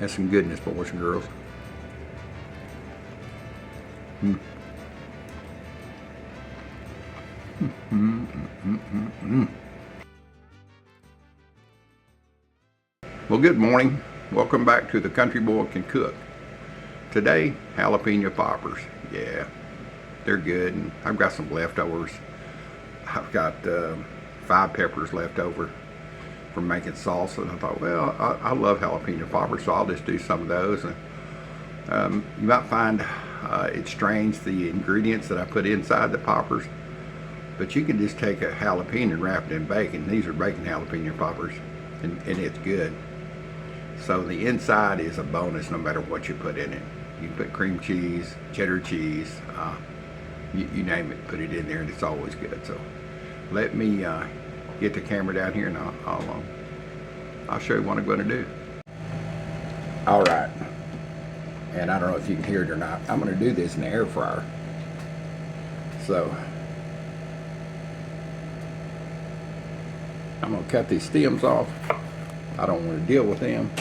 That's some goodness, boys and girls. Mm. Well, good morning. Welcome back to The Country Boy Can Cook. Today, jalapeno poppers. Yeah, they're good. And I've got some leftovers. I've got 5 peppers left over from making salsa, and I thought, well, I love jalapeno poppers, so I'll just do some of those. And you might find it strange, the ingredients that I put inside the poppers, but you can just take a jalapeno and wrap it in bacon. These are bacon jalapeno poppers, and it's good. So the inside is a bonus no matter what you put in it. You can put cream cheese, cheddar cheese, you name it, put it in there, and it's always good. So let me get the camera down here, and I'll show you what I'm going to do. All right, and I don't know if you can hear it or not. I'm going to do this in the air fryer. So I'm going to cut these stems off. I don't want to deal with them.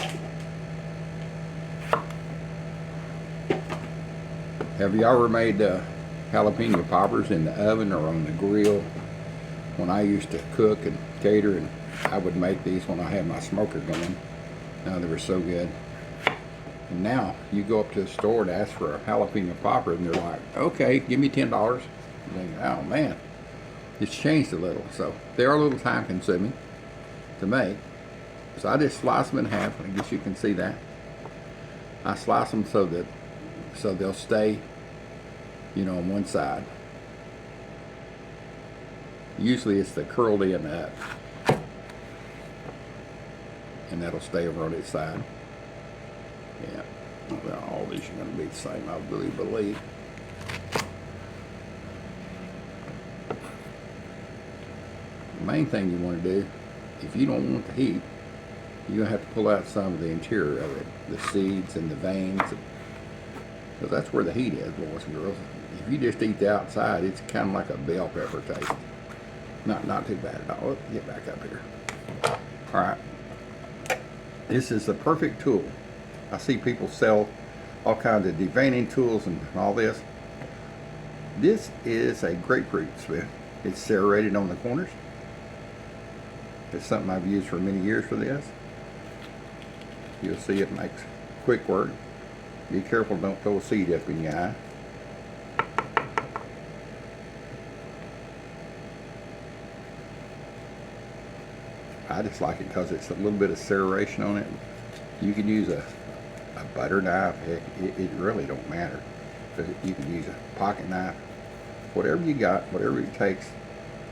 Have you ever made jalapeno poppers in the oven or on the grill? When I used to cook and cater, and I would make these when I had my smoker going. Now they were so good. And now you go up to the store to ask for a jalapeno popper, and they're like, okay, give me $10. And think, oh man, it's changed a little. So they are a little time consuming to make. So I just slice them in half. I guess you can see that. I slice them so they'll stay, on one side. Usually it's the curled end up, and that'll stay over on its side. Yeah, well, all these are going to be the same, I really believe. The main thing you want to do, if you don't want the heat, you're going to have to pull out some of the interior of it, the seeds and the veins, because that's where the heat is, boys and girls. If you just eat the outside, it's kind of like a bell pepper taste. Not too bad at all. Let's get back up here. All right. This is the perfect tool. I see people sell all kinds of deveining tools and all this. This is a grapefruit spoon. It's serrated on the corners. It's something I've used for many years for this. You'll see it makes quick work. Be careful, don't throw a seed up in your eye. I just like it because it's a little bit of serration on it. You can use a butter knife. Heck, it really don't matter. You can use a pocket knife. Whatever you got, whatever it takes.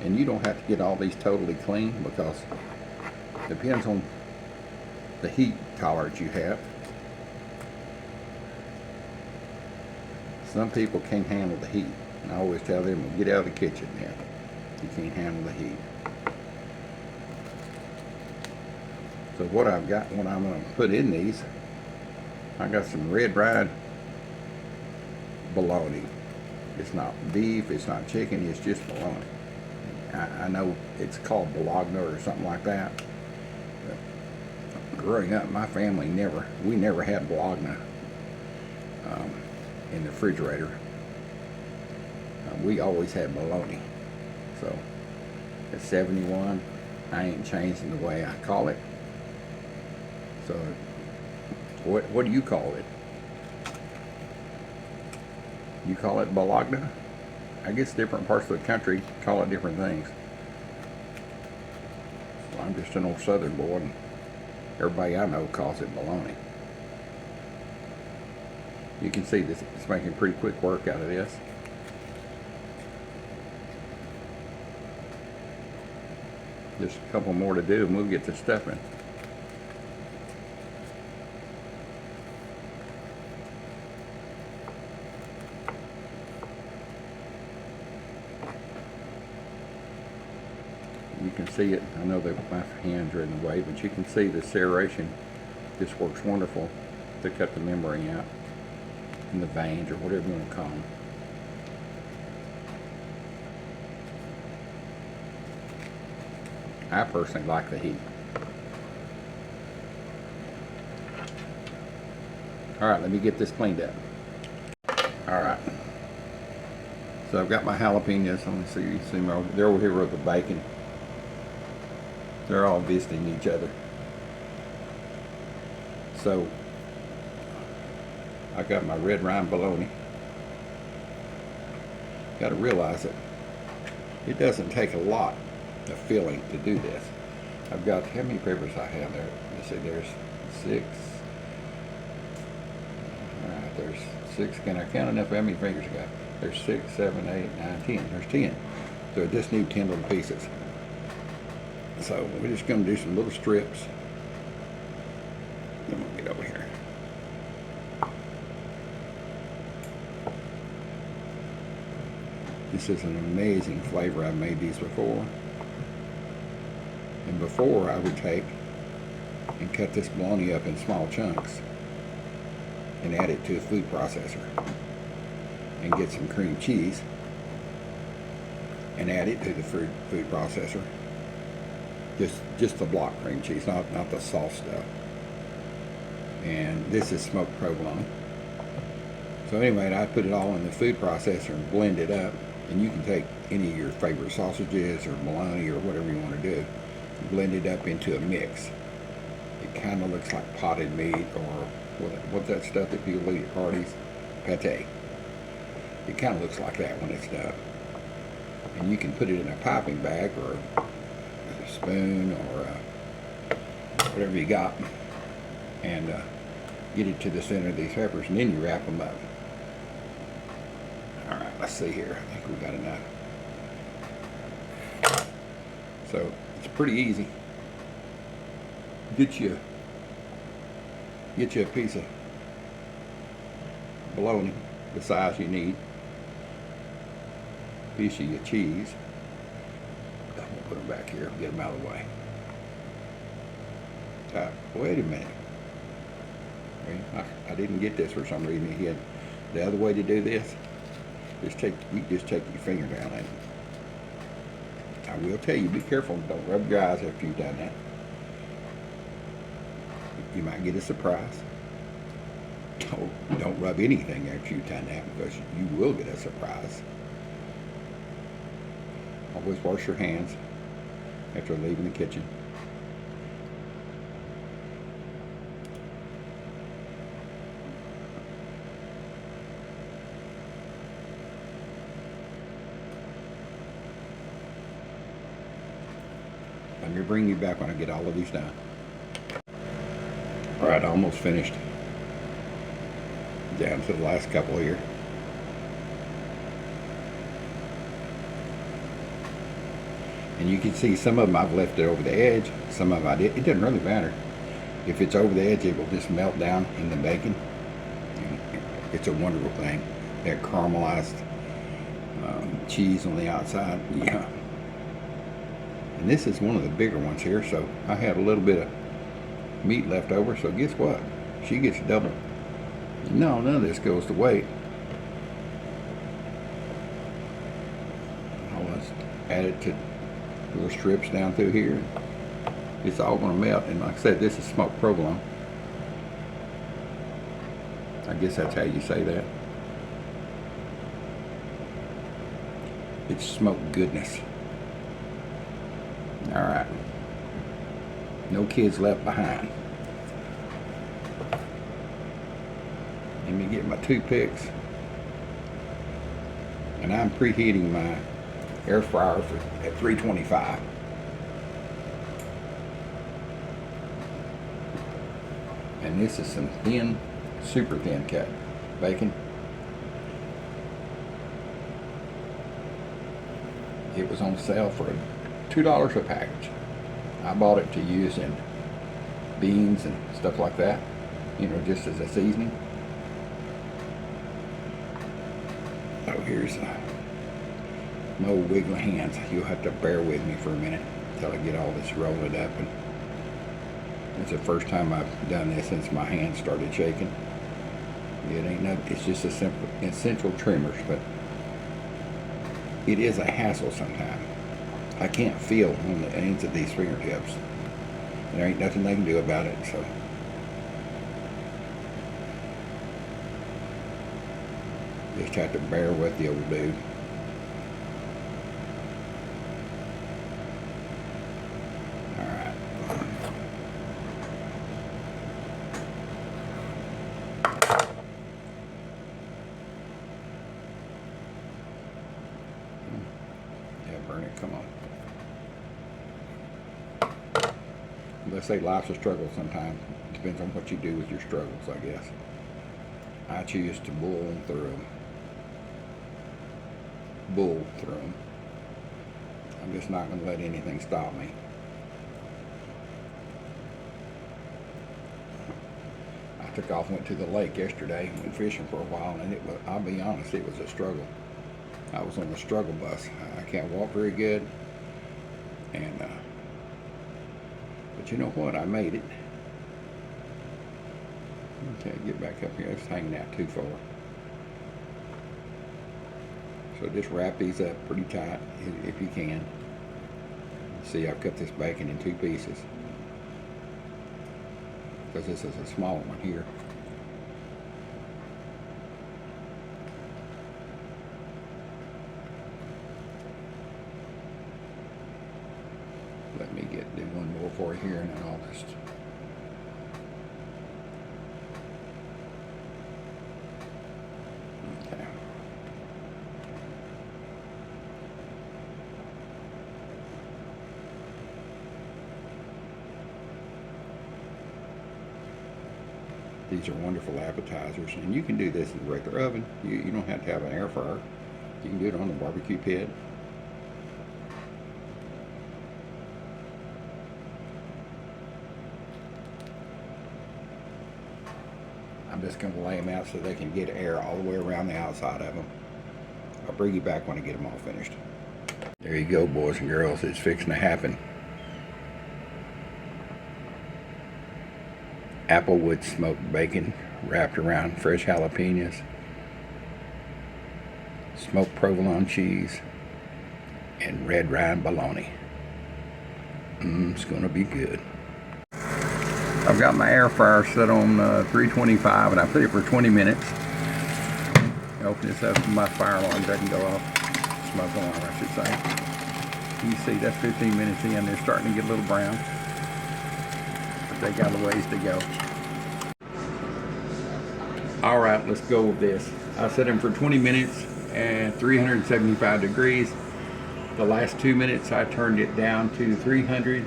And you don't have to get all these totally clean, because it depends on the heat tolerance you have. Some people can't handle the heat. And I always tell them, well, get out of the kitchen then. You can't handle the heat. So what I'm going to put in these, I got some red rind bologna. It's not beef, it's not chicken, it's just bologna. I know it's called bologna or something like that. But growing up, my family we never had bologna in the refrigerator. We always had bologna. So at 71, I ain't changing the way I call it. So what do you call it? You call it bologna? I guess different parts of the country call it different things. So I'm just an old southern boy, and everybody I know calls it bologna. You can see this, it's making pretty quick work out of this. Just a couple more to do and we'll get to stuffing. You can see it. I know that my hands are in the way, but you can see the serration. This works wonderful to cut the membrane out, and the veins, or whatever you want to call them. I personally like the heat. All right, let me get this cleaned up. All right. So I've got my jalapenos. Let me see. You see them they're over here with the bacon. They're all visiting each other. So I got my red rind bologna. Got to realize that it doesn't take a lot of filling to do this. I've got, how many peppers I have there? Let's see, there's 6. All right, there's 6. Can I count enough? How many fingers I got? There's 6, 7, 8, 9, 10. There's 10. So I just need 10 little pieces. So we're just going to do some little strips. I'm going to get over here. This is an amazing flavor. I've made these before. And before I would take and cut this bologna up in small chunks and add it to a food processor and get some cream cheese and add it to the food processor. Just the block cream cheese, not the soft stuff. And this is smoked provolone. So anyway, I put it all in the food processor and blend it up. And you can take any of your favorite sausages or bologna or whatever you want to do, blend it up into a mix. It kind of looks like potted meat or what's that stuff that people eat at parties? Pate. It kind of looks like that when it's done. And you can put it in a piping bag or a spoon or whatever you got and get it to the center of these peppers, and then you wrap them up. All right, let's see here. I think we got enough. So it's pretty easy. Get you a piece of bologna, the size you need. Piece of your cheese. I'm gonna put them back here. Get them out of the way. Wait a minute. I didn't get this for some reason. He had the other way to do this. You just take your finger down in it. I will tell you, be careful. Don't rub your eyes after you've done that. You might get a surprise. Don't rub anything after you've done that, because you will get a surprise. Always wash your hands after leaving the kitchen. Let me bring you back when I get all of these done. Alright, almost finished. Down to the last couple here. And you can see some of them I've left it over the edge, some of them I did. It doesn't really matter. If it's over the edge, it will just melt down in the bacon. It's a wonderful thing. That caramelized cheese on the outside. Yeah. And this is one of the bigger ones here, so I had a little bit of meat left over, so guess what? She gets double. No, none of this goes to waste. I'll just add it to little strips down through here. It's all going to melt, and like I said, this is smoked provolone. I guess that's how you say that. It's smoked goodness. Alright. No kids left behind. Let me get my toothpicks. And I'm preheating my air fryer at 325. And this is some thin, super thin cut bacon. It was on sale for $2 a package. I bought it to use in beans and stuff like that, you know, just as a seasoning. Oh, here's my old wiggly hands. You'll have to bear with me for a minute until I get all this rolled up. And it's the first time I've done this since my hands started shaking. It ain't nothing. It's just a simple essential trimmers, but it is a hassle sometimes. I can't feel on the ends of these fingertips. There ain't nothing they can do about it, so. Just have to bear with the old dude. Alright. Yeah, burn it, come on. Let's say life's a struggle sometimes. It depends on what you do with your struggles, I guess. I choose to bull through them. Bull through them. I'm just not going to let anything stop me. I took off, went to the lake yesterday, went fishing for a while, and it was, I'll be honest, it was a struggle. I was on the struggle bus. I can't walk very good, and but you know what? I made it. Okay, get back up here. It's hanging out too far. So just wrap these up pretty tight if you can. See, I've cut this bacon in 2 pieces because this is a small one here. Let me do one more for you here, and then I'll just. Okay. These are wonderful appetizers, and you can do this in a regular oven. You don't have to have an air fryer. You can do it on the barbecue pit. I'm just going to lay them out so they can get air all the way around the outside of them. I'll bring you back when I get them all finished. There you go, boys and girls. It's fixing to happen. Applewood smoked bacon wrapped around fresh jalapenos, smoked provolone cheese, and red rind bologna. It's going to be good. I've got my air fryer set on 325, and I put it for 20 minutes. Open this up, my fire alarm doesn't go off. Smoke alarm, I should say. You see, that's 15 minutes in. They're starting to get a little brown, but they got a ways to go. All right, let's go with this. I set them for 20 minutes at 375 degrees. The last 2 minutes, I turned it down to 300.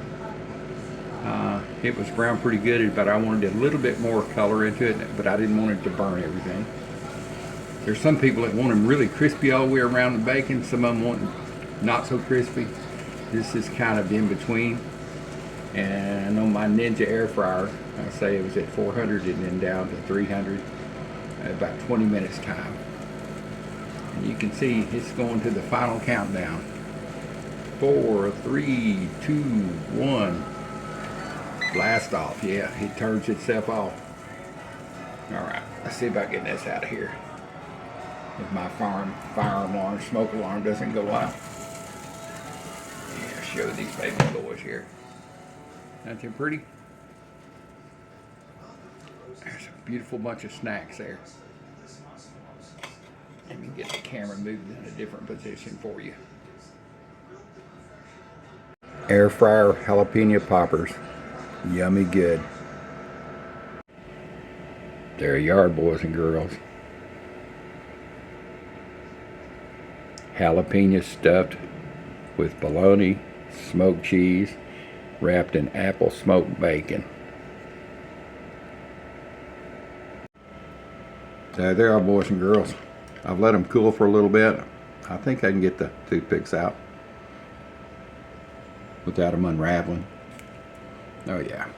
It was brown pretty good, but I wanted a little bit more color into it, but I didn't want it to burn everything. There's some people that want them really crispy all the way around the bacon. Some of them want them not so crispy. This is kind of in between. And on my Ninja air fryer, I say it was at 400 and then down to 300 at about 20 minutes time. And you can see it's going to the final countdown. 4, 3, 2, 1. Blast off. Yeah, it turns itself off. Alright, let's see about getting this out of here. If my fire alarm, smoke alarm doesn't go off. Yeah, show these baby boys here. Aren't they pretty? There's a beautiful bunch of snacks there. Let me get the camera moved in a different position for you. Air fryer jalapeno poppers. Yummy good. There you are, boys and girls. Jalapenos stuffed with bologna, smoked cheese, wrapped in apple smoked bacon. So there you are, boys and girls. I've let them cool for a little bit. I think I can get the toothpicks out without them unraveling. Oh yeah.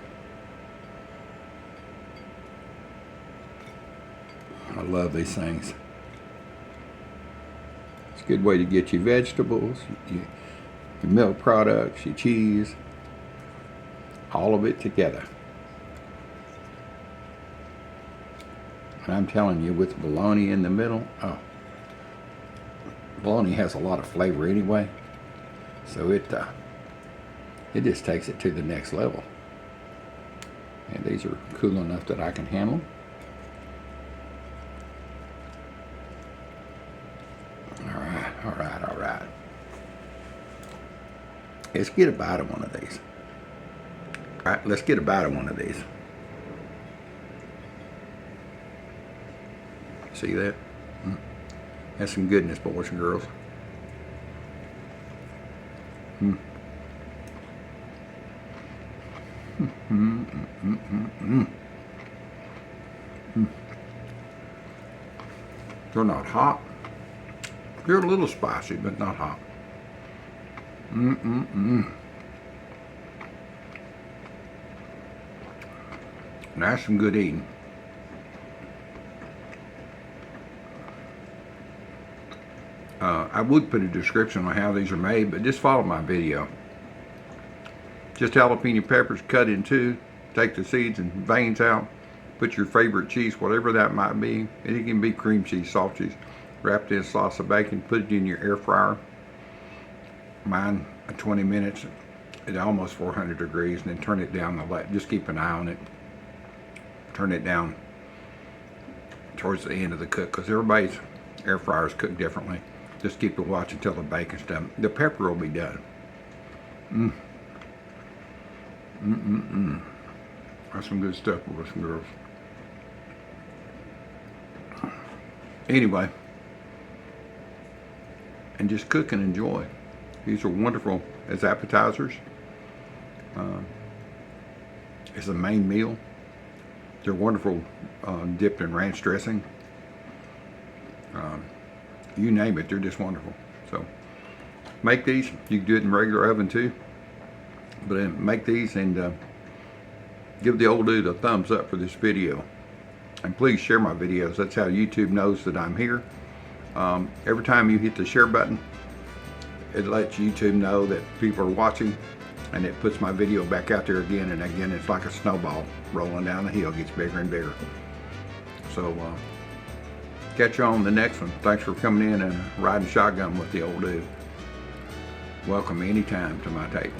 I love these things. It's a good way to get your vegetables, your milk products, your cheese, all of it together. And I'm telling you, with bologna in the middle, oh, bologna has a lot of flavor anyway, so it just takes it to the next level. And these are cool enough that I can handle them. Let's get a bite of one of these. All right, let's get a bite of one of these. See that? That's some goodness, boys and girls. They're not hot. They're a little spicy, but not hot. That's some good eating. I would put a description on how these are made, but just follow my video. Just jalapeno peppers cut in two, take the seeds and veins out, put your favorite cheese, whatever that might be. It can be cream cheese, soft cheese, wrapped in a slice of bacon, put it in your air fryer. Mine, 20 minutes at almost 400 degrees, and then turn it down just keep an eye on it. Turn it down towards the end of the cook, because everybody's air fryers cook differently. Just keep it watch until the bacon's done. The pepper will be done. That's some good stuff, boys and girls. Anyway, and just cook and enjoy. These are wonderful as appetizers. As a main meal. They're wonderful dipped in ranch dressing. You name it, they're just wonderful. So make these. You can do it in regular oven too. But make these and give the old dude a thumbs up for this video. And please share my videos. That's how YouTube knows that I'm here. Every time you hit the share button, it lets YouTube know that people are watching, and it puts my video back out there again and again. It's like a snowball rolling down the hill, gets bigger and bigger. So catch you on the next one. Thanks for coming in and riding shotgun with the old dude. Welcome anytime to my table.